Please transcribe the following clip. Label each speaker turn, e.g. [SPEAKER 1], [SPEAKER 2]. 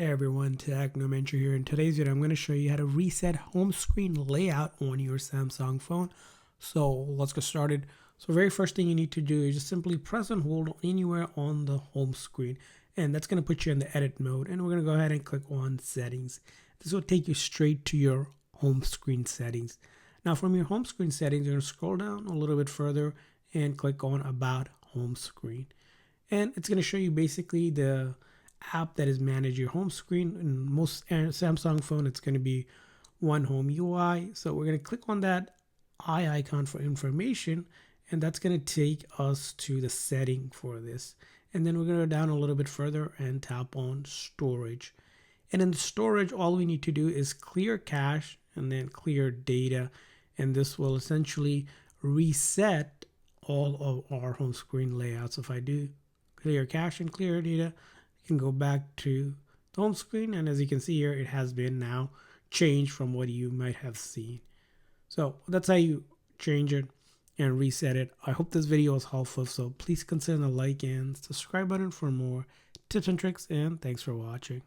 [SPEAKER 1] Hey everyone, Technomentary here. In today's video, I'm going to show you how to reset home screen layout on your Samsung phone. So let's get started. So very first thing you need to do is just simply press and hold anywhere on the home screen. And that's going to put you in the edit mode. And we're going to go ahead and click on settings. This will take you straight to your home screen settings. Now from your home screen settings, you're going to scroll down a little bit further and click on about home screen. And it's going to show you basically the app that is manage your home screen. In most Samsung phone, it's going to be One Home UI. So we're going to click on that eye icon for information, and that's going to take us to the setting for this. And then we're going to go down a little bit further and tap on storage. And in the storage, all we need to do is clear cache and then clear data. And this will essentially reset all of our home screen layouts. So if I do clear cache and clear data, you can go back to the home screen, and as you can see here, it has been now changed from what you might have seen. So that's how you change it and reset it. I hope this video was helpful, so please consider the like and subscribe button for more tips and tricks, and thanks for watching.